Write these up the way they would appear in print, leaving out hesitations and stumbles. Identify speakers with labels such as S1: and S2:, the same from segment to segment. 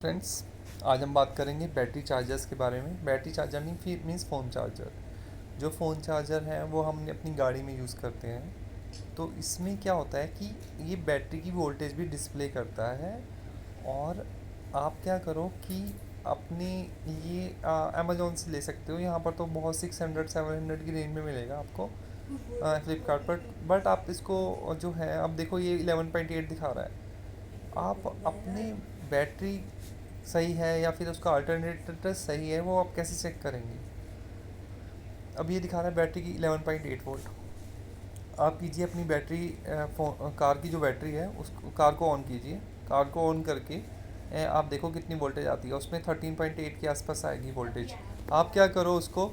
S1: Friends, आज हम बात करेंगे बैटरी चार्जर्स के बारे में। Battery charger means phone charger. जो फ़ोन चार्जर है वो हम अपनी गाड़ी में यूज़ करते हैं। तो इसमें क्या होता है कि ये बैटरी की वोल्टेज भी डिस्प्ले करता है। और आप क्या करो कि अपने ये अमेज़ोन से ले सकते हो। यहाँ पर तो बहुत 600-700 की रेंज में मिलेगा आपको फ्लिपकार्ट पर। बट आप इसको जो है, अब देखो ये 11.8 दिखा रहा है। आप अपने बैटरी सही है या फिर उसका अल्टरनेटर सही है, वो आप कैसे चेक करेंगे? अब ये दिखा रहा है बैटरी की 11.8 वोल्ट। आप कीजिए अपनी बैटरी, कार की जो बैटरी है उस कार को ऑन कीजिए। कार को ऑन करके आप देखो कितनी वोल्टेज आती है। उसमें 13.8 के आसपास आएगी वोल्टेज। आप क्या करो, उसको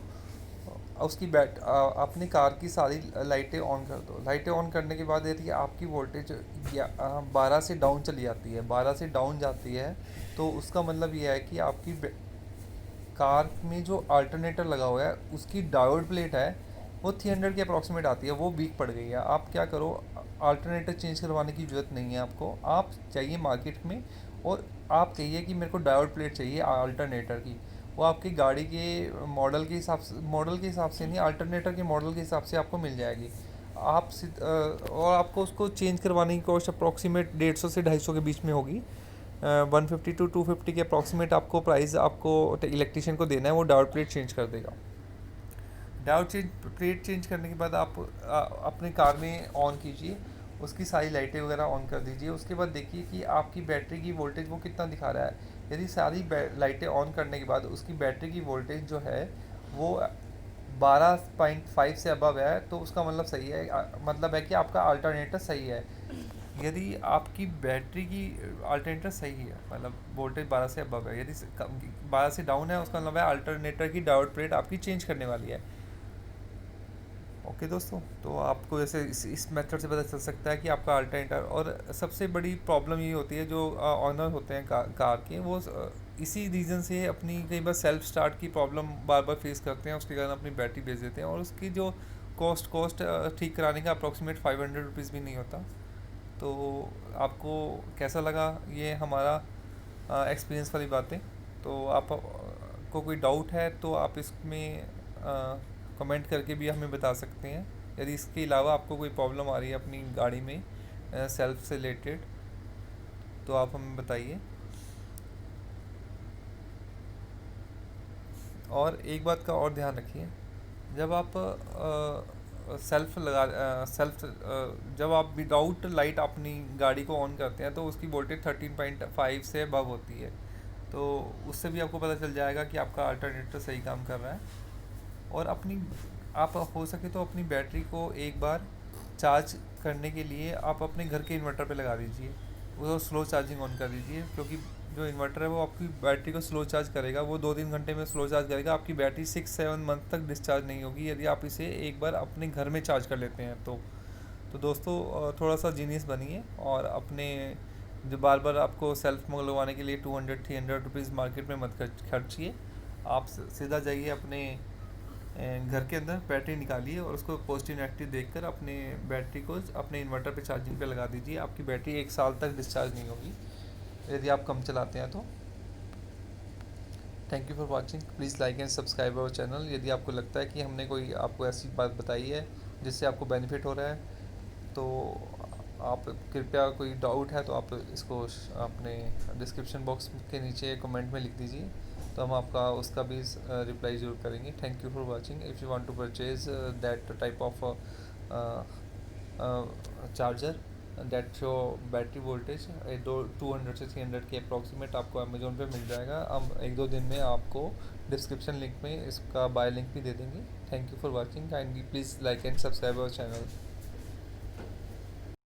S1: उसकी अपनी कार की सारी लाइटें ऑन कर दो। लाइटें ऑन करने के बाद यदि आपकी वोल्टेज 12 से डाउन चली जाती है, 12 से डाउन जाती है, तो उसका मतलब ये है कि आपकी कार में जो अल्टरनेटर लगा हुआ है उसकी डायोड प्लेट है वो 300 के अप्रॉक्सीमेट आती है, वो वीक पड़ गई है। आप क्या करो, अल्टरनेटर चेंज करवाने की ज़रूरत नहीं है आपको। आप चाहिए मार्केट में और आप कहिए कि मेरे को डायोड प्लेट चाहिए अल्टरनेटर की। वो आपकी गाड़ी के मॉडल के हिसाब से नहीं, अल्टरनेटर के मॉडल के हिसाब से आपको मिल जाएगी। और आपको उसको चेंज करवाने की कॉस्ट अप्रॉक्सीमेट 150 से 250 के बीच में होगी। 150 to 250 के अप्रॉक्सीमेट आपको प्राइस आपको इलेक्ट्रिशियन को देना है, वो डायोड प्लेट चेंज कर देगा। प्लेट चेंज करने के बाद आप अपने कार में ऑन कीजिए, उसकी सारी लाइटें वगैरह ऑन कर दीजिए। उसके बाद देखिए कि आपकी बैटरी की वोल्टेज वो कितना दिखा रहा है। यदि सारी लाइटें ऑन करने के बाद उसकी बैटरी की वोल्टेज जो है वो 12.5 से अबव है, तो उसका मतलब सही है। मतलब है कि आपका अल्टरनेटर सही है। यदि आपकी बैटरी की अल्टरनेटर सही है, मतलब वोल्टेज 12 से अबव है, यदि 12 से डाउन है, उसका मतलब है अल्टरनेटर की डायोड प्लेट आपकी चेंज करने वाली है। ओके दोस्तों, तो आपको जैसे इस मेथड से पता चल सकता है कि आपका अल्टरनेटर। और सबसे बड़ी प्रॉब्लम ये होती है, जो ऑनर होते हैं कार के, वो इसी रीज़न से अपनी कई बार सेल्फ स्टार्ट की प्रॉब्लम बार बार फेस करते हैं। उसके कारण अपनी बैटरी बेच देते हैं और उसकी जो कॉस्ट ठीक कराने का अप्रॉक्सीमेट 500 रुपीज़ भी नहीं होता। तो आपको कैसा लगा ये हमारा एक्सपीरियंस वाली बातें? तो आप को कोई डाउट है तो आप इसमें कमेंट करके भी हमें बता सकते हैं। यदि इसके अलावा आपको कोई प्रॉब्लम आ रही है अपनी गाड़ी में सेल्फ से रिलेटेड, तो आप हमें बताइए। और एक बात का और ध्यान रखिए, जब आप सेल्फ जब आप विदाउट लाइट अपनी गाड़ी को ऑन करते हैं तो उसकी वोल्टेज 13.5 से अबव होती है। तो उससे भी आपको पता चल जाएगा कि आपका अल्टरनेटर सही काम कर रहा है। और अपनी आप हो सके तो अपनी बैटरी को एक बार चार्ज करने के लिए आप अपने घर के इन्वर्टर पे लगा दीजिए। वो स्लो चार्जिंग ऑन कर दीजिए, क्योंकि जो इन्वर्टर है वो आपकी बैटरी को स्लो चार्ज करेगा। वो 2-3 घंटे में स्लो चार्ज करेगा। आपकी बैटरी 6-7 मंथ तक डिस्चार्ज नहीं होगी यदि आप इसे एक बार अपने घर में चार्ज कर लेते हैं तो दोस्तों, थोड़ा सा जीनियस बनिए और अपने जो बार बार आपको सेल्फ मंगलवाने के लिए 200-300 रुपीज़ मार्केट में मत खर्चिए। आप सीधा जाइए अपने घर के अंदर, बैटरी निकालिए और उसको पॉजिटिव नेगेटिव देखकर अपने बैटरी को अपने इन्वर्टर पे चार्जिंग पे लगा दीजिए। आपकी बैटरी 1 साल तक डिस्चार्ज नहीं होगी यदि आप कम चलाते हैं तो। Thank you for watching. Please like and subscribe our channel. यदि आपको लगता है कि हमने कोई आपको ऐसी बात बताई है जिससे आपको बेनिफिट हो रहा है, तो आप कृपया, कोई डाउट है तो आप इसको अपने डिस्क्रिप्शन बॉक्स के नीचे कमेंट में लिख दीजिए, तो हम आपका उसका भी रिप्लाई ज़रूर करेंगे। Thank you for watching. If you want to purchase that type of charger that show battery voltage 200 से 300 के अप्रॉक्सीमेट आपको अमेजोन पे मिल जाएगा। हम 1-2 दिन में आपको डिस्क्रिप्शन लिंक में इसका बाय लिंक भी दे देंगे। Thank you for watching. Kindly please like and subscribe our channel.